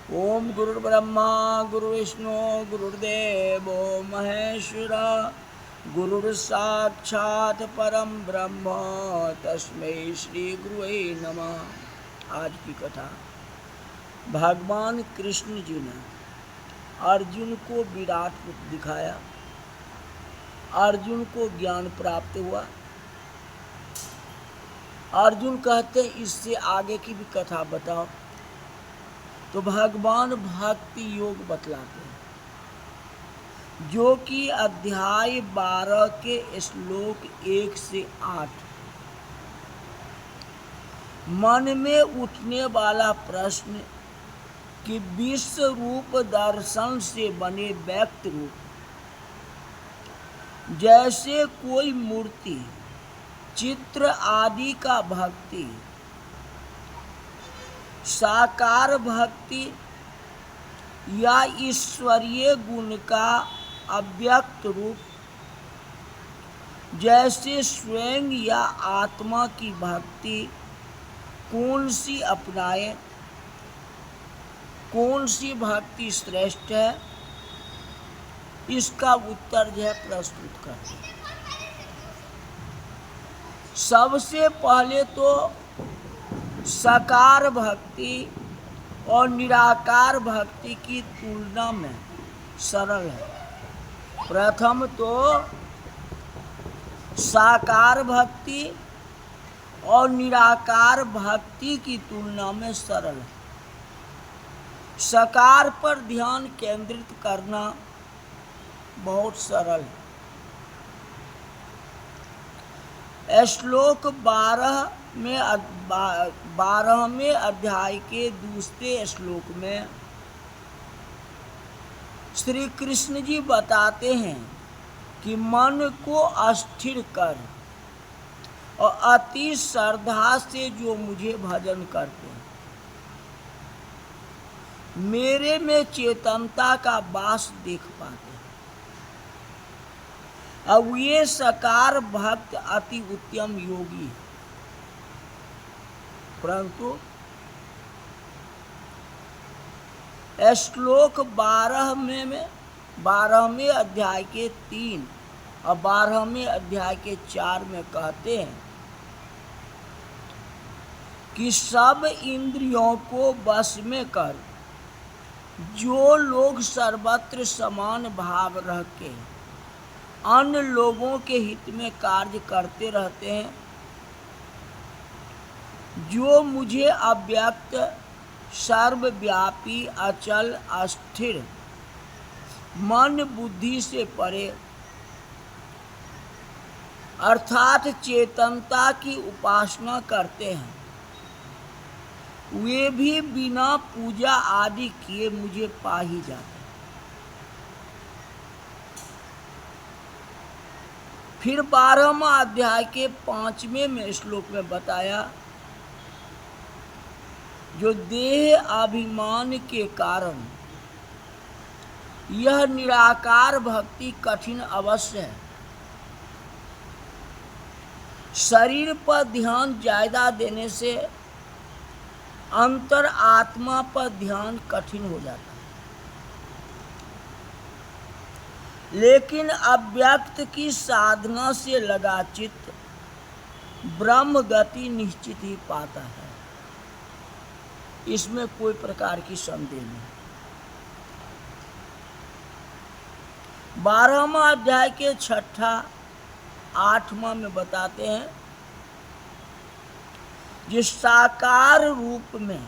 ओम गुरुर्ब्रह्मा गुरुर्विष्णु गुरुर्देवो महेश्वरा गुरुर्साक्षात् परम ब्रह्म तस्मै श्री गुरुवे नमः। आज की कथा भगवान कृष्ण जी ने अर्जुन को विराट रूप दिखाया। अर्जुन को ज्ञान प्राप्त हुआ। अर्जुन कहते इससे आगे की भी कथा बताओ, तो भगवान भक्ति योग बतलाते हैं, जो कि अध्याय 12 के श्लोक 1 से 8। मन में उठने वाला प्रश्न कि विश्व रूप दर्शन से बने व्यक्त रूप, जैसे कोई मूर्ति चित्र आदि का भक्ति, साकार भक्ति या ईश्वरीय गुण का अव्यक्त रूप, जैसे स्वयं या आत्मा की भक्ति कौन सी अपनाए, कौन सी भक्ति श्रेष्ठ है, इसका उत्तर जो है प्रस्तुत करते हैं। सबसे पहले तो साकार भक्ति और निराकार भक्ति की तुलना में सरल है। प्रथम तो साकार भक्ति और निराकार भक्ति की तुलना में सरल है। साकार पर ध्यान केंद्रित करना बहुत सरल है। श्लोक 12वें अध्याय के दूसरे श्लोक में श्री कृष्ण जी बताते हैं कि मन को अस्थिर कर और अति श्रद्धा से जो मुझे भजन करते हैं, मेरे में चेतनता का वास देख पाते हैं। अब ये साकार भक्त अति उत्तम योगी है, परंतु श्लोक 12वें अध्याय के 3 और 12वें अध्याय के 4 में कहते हैं कि सब इंद्रियों को वश में कर जो लोग सर्वत्र समान भाव रख के अन्य लोगों के हित में कार्य करते रहते हैं, जो मुझे अव्यक्त सर्वव्यापी अचल अस्थिर मन बुद्धि से परे अर्थात चेतनता की उपासना करते हैं, वे भी बिना पूजा आदि किए मुझे पा ही जाते हैं। फिर 12वां अध्याय के 5वें श्लोक में बताया, जो देह अभिमान के कारण यह निराकार भक्ति कठिन अवश्य है। शरीर पर ध्यान ज्यादा देने से अंतर आत्मा पर ध्यान कठिन हो जाता है, लेकिन अव्यक्त की साधना से लगा चित्त ब्रह्म गति निश्चित ही पाता है। इसमें कोई प्रकार की संदेह नहीं। 12वां अध्याय के 6, 8वां में बताते हैं, जिस साकार रूप में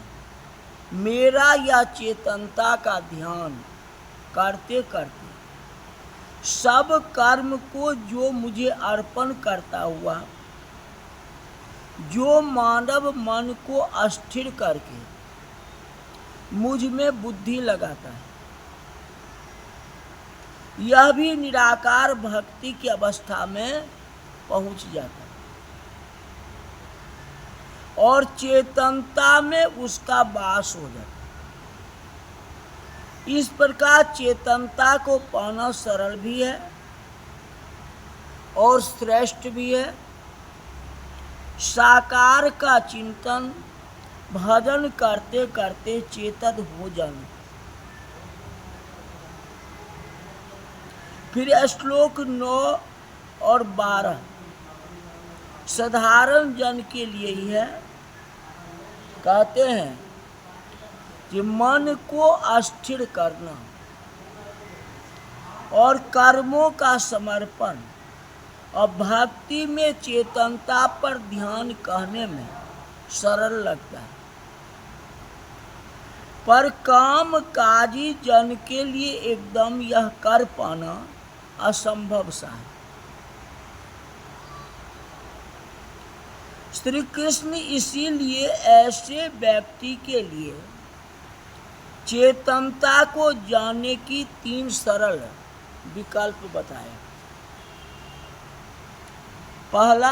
मेरा या चेतनता का ध्यान करते करते सब कर्म को जो मुझे अर्पण करता हुआ, जो मानव मन को अस्थिर करके मुझ में बुद्धि लगाता है, यह भी निराकार भक्ति की अवस्था में पहुंच जाता है और चेतनता में उसका वास हो जाता है। इस प्रकार चेतनता को पाना सरल भी है और श्रेष्ठ भी है। साकार का चिंतन भजन करते करते चेतन हो जाना। फिर श्लोक 9 और 12 साधारण जन के लिए ही है। कहते हैं कि मन को अस्थिर करना और कर्मों का समर्पण और भक्ति में चेतनता पर ध्यान कहने में सरल लगता है, पर काम काजी जन के लिए एकदम यह कर पाना असंभव सा है। श्री कृष्ण इसीलिए ऐसे व्यक्ति के लिए चेतनता को जानने की 3 सरल विकल्प बताए। पहला,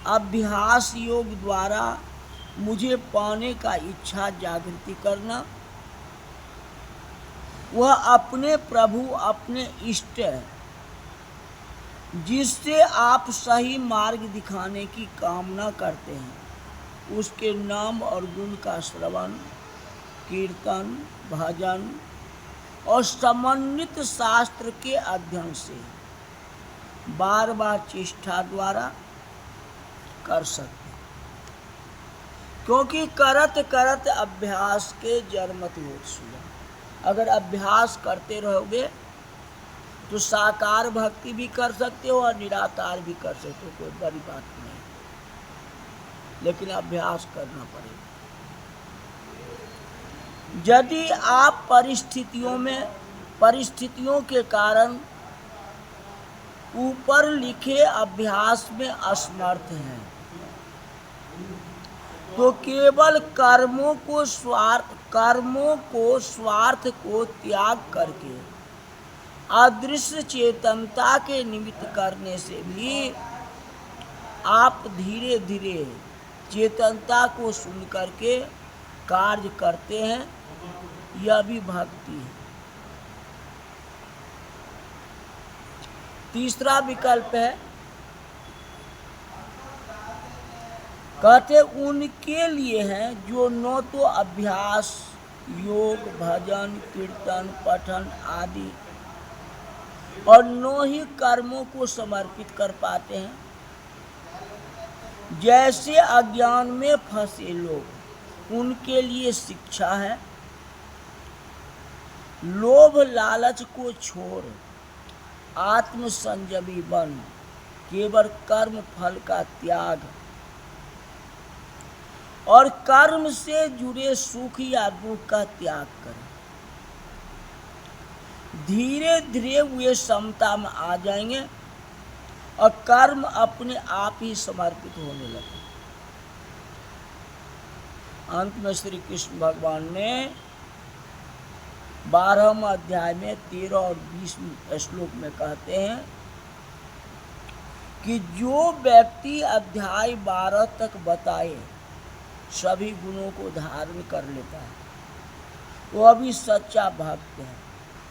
अभ्यास योग द्वारा मुझे पाने का इच्छा जागृति करना। वह अपने प्रभु अपने इष्ट है, जिससे आप सही मार्ग दिखाने की कामना करते हैं, उसके नाम और गुण का श्रवण, कीर्तन, भजन और समन्वित शास्त्र के अध्ययन से बार बार चेष्टा द्वारा कर सकते हैं। क्योंकि करत करत अभ्यास के जरमत होत सुजा। अगर अभ्यास करते रहोगे तो साकार भक्ति भी कर सकते हो और निराकार भी कर सकते हो, कोई बड़ी बात नहीं, लेकिन अभ्यास करना पड़ेगा। यदि आप परिस्थितियों के कारण ऊपर लिखे अभ्यास में असमर्थ हैं, तो केवल कर्मों को स्वार्थ को त्याग करके अदृश्य चेतनता के निमित्त करने से भी आप धीरे धीरे चेतनता को सुन करके कार्य करते हैं। यह भी भक्ति है। तीसरा विकल्प है, कहते उनके लिए हैं जो न तो अभ्यास योग भजन कीर्तन पठन आदि और न ही कर्मों को समर्पित कर पाते हैं। जैसे अज्ञान में फंसे लोग, उनके लिए शिक्षा है, लोभ लालच को छोड़ आत्म संयमी बन केवल कर्म फल का त्याग और कर्म से जुड़े सुख या दुख का त्याग करें। धीरे धीरे वे समता में आ जाएंगे और कर्म अपने आप ही समर्पित होने लगे। अंत में श्री कृष्ण भगवान ने 12वें अध्याय में 13 और 20 श्लोक में कहते हैं कि जो व्यक्ति अध्याय 12 तक बताए सभी गुणों को धारण कर लेता है, वो अभी सच्चा भक्त है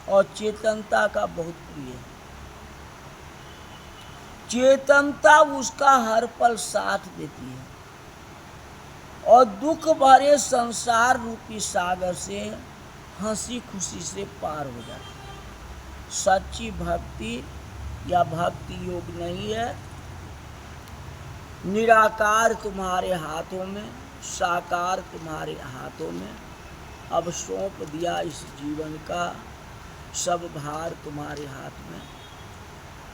और चेतनता का बहुत प्रिय है। चेतनता उसका हर पल साथ देती है और दुख भरे संसार रूपी सागर से हंसी खुशी से पार हो जाती है। सच्ची भक्ति या भक्ति योग नहीं है। निराकार तुम्हारे हाथों में, साकार तुम्हारे हाथों में। अब सौंप दिया इस जीवन का सब भार तुम्हारे हाथ में।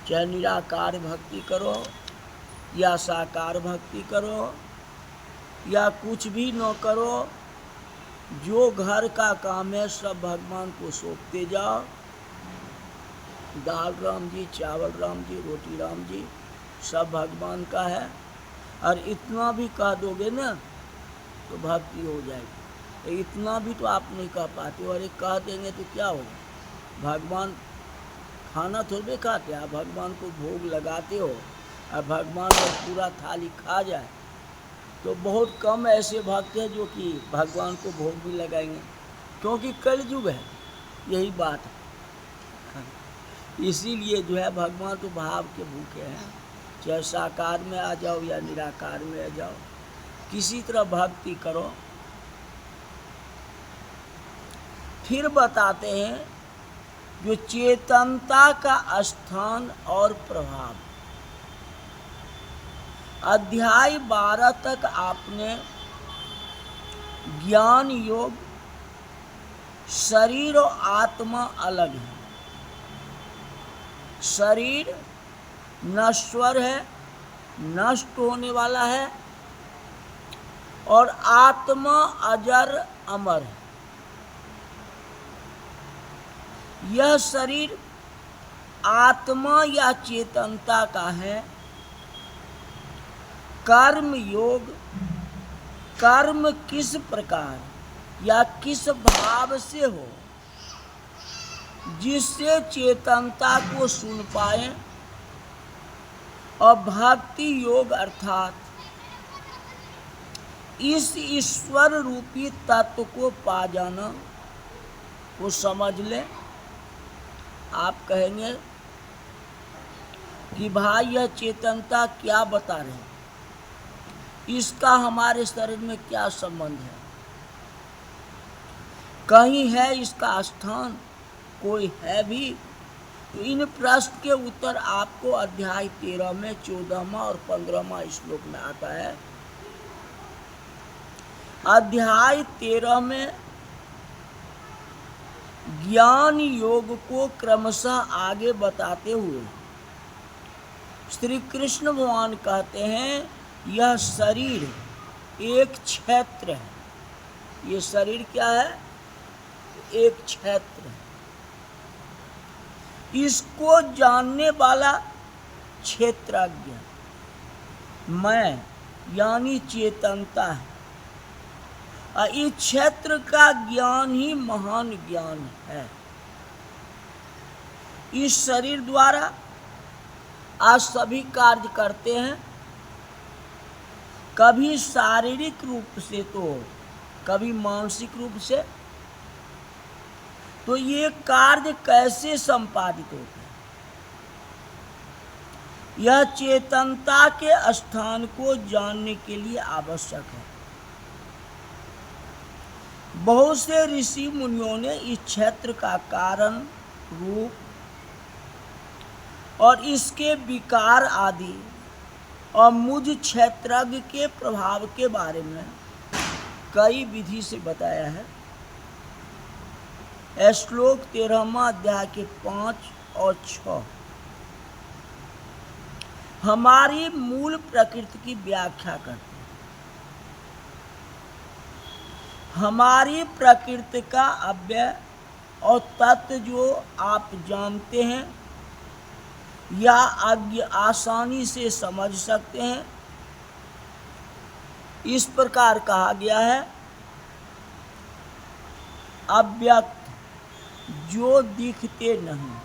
चाहे निराकार भक्ति करो या साकार भक्ति करो या कुछ भी न करो, जो घर का काम है सब भगवान को सौंपते जाओ। दाल राम जी, चावल राम जी, रोटी राम जी, सब भगवान का है। और इतना भी कह दोगे ना तो भक्ति हो जाएगी। इतना भी तो आप नहीं कह पाते हो। अरे कह देंगे तो क्या होगा? भगवान खाना थोड़े खाते, आप भगवान को भोग लगाते हो और भगवान अगर पूरा थाली खा जाए तो बहुत कम ऐसे भक्त हैं जो कि भगवान को भोग भी लगाएंगे, क्योंकि कलयुग है। यही बात है। इसीलिए जो है भगवान तो भाव के भूखे हैं। चाहे साकार में आ जाओ या निराकार में आ जाओ, किसी तरह भक्ति करो। फिर बताते हैं जो चेतनता का स्थान और प्रभाव। अध्याय 12 तक आपने ज्ञान योग, शरीर और आत्मा अलग है, शरीर नश्वर है, नष्ट होने वाला है, और आत्मा अजर अमर है। यह शरीर आत्मा या चेतनता का है। कर्म योग, कर्म किस प्रकार या किस भाव से हो जिससे चेतनता को सुन पाए, और भक्ति योग अर्थात इस ईश्वर रूपी तत्व को पा जाना, वो समझ ले। आप कहेंगे कि भाई यह चेतनता क्या बता रहे हैं, इसका हमारे शरीर में क्या संबंध है, कहीं है इसका स्थान, कोई है भी? तो इन प्रश्न के उत्तर आपको अध्याय 13 में 14वां और 15वां श्लोक में आता है। अध्याय 13 में ज्ञान योग को क्रमशः आगे बताते हुए श्री कृष्ण भगवान कहते हैं यह शरीर एक क्षेत्र है। ये शरीर क्या है? एक क्षेत्र है। इसको जानने वाला क्षेत्रज्ञ मैं यानी चेतनता है। इस क्षेत्र का ज्ञान ही महान ज्ञान है। इस शरीर द्वारा आज सभी कार्य करते हैं, कभी शारीरिक रूप से तो कभी मानसिक रूप से। तो ये कार्य कैसे संपादित होते हैं? यह चेतनता के स्थान को जानने के लिए आवश्यक है। बहुत से ऋषि मुनियों ने इस क्षेत्र का कारण, रूप और इसके विकार आदि और मुझ क्षेत्रज्ञ के प्रभाव के बारे में कई विधि से बताया है। श्लोक 13वां अध्याय के 5 और 6 हमारी मूल प्रकृति की व्याख्या करते हैं। हमारी प्रकृति का अव्यय और तत्व जो आप जानते हैं या आसानी से समझ सकते हैं, इस प्रकार कहा गया है। अव्यक्त जो दिखते नहीं,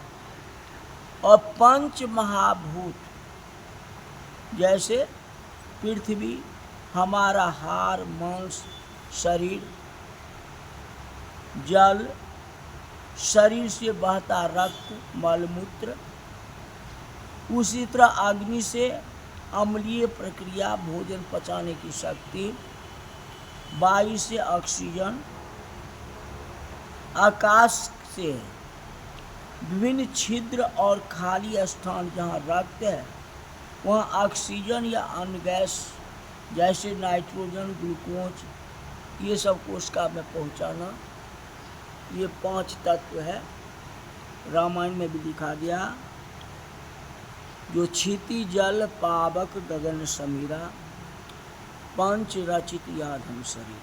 और पंच महाभूत जैसे पृथ्वी, हमारा हार मांस शरीर, जल, शरीर से बहता रक्त मलमूत्र, उसी तरह अग्नि से अम्लीय प्रक्रिया भोजन पचाने की शक्ति, वायु से ऑक्सीजन, आकाश से विभिन्न छिद्र और खाली स्थान जहाँ रक्त है वहाँ ऑक्सीजन या अन्य गैस जैसे नाइट्रोजन, ग्लूकोज, ये सब कोशिका में पहुँचाना, ये 5 तत्व है। रामायण में भी लिखा गया जो क्षिति जल पावक गगन समीरा, पंच रचित या अधम शरीर।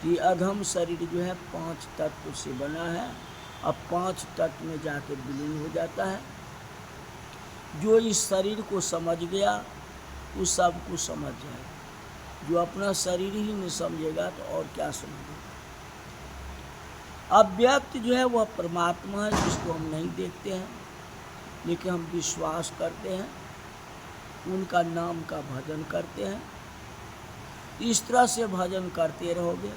ये अधम शरीर जो है 5 तत्व से बना है। अब 5 तत्व में जाके विलीन हो जाता है। जो इस शरीर को समझ गया वो सब को समझ जाएगा। जो अपना शरीर ही नहीं समझेगा तो और क्या समझेगा। अव्यक्त जो है वह परमात्मा है जिसको हम नहीं देखते हैं लेकिन हम विश्वास करते हैं, उनका नाम का भजन करते हैं। इस तरह से भजन करते रहोगे,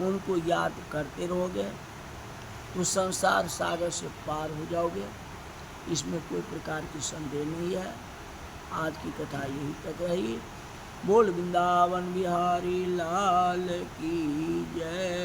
उनको याद करते रहोगे तो संसार सागर से पार हो जाओगे। इसमें कोई प्रकार की संदेह नहीं है। आज की कथा यही तक रही। बोल वृंदावन बिहारी लाल की जय।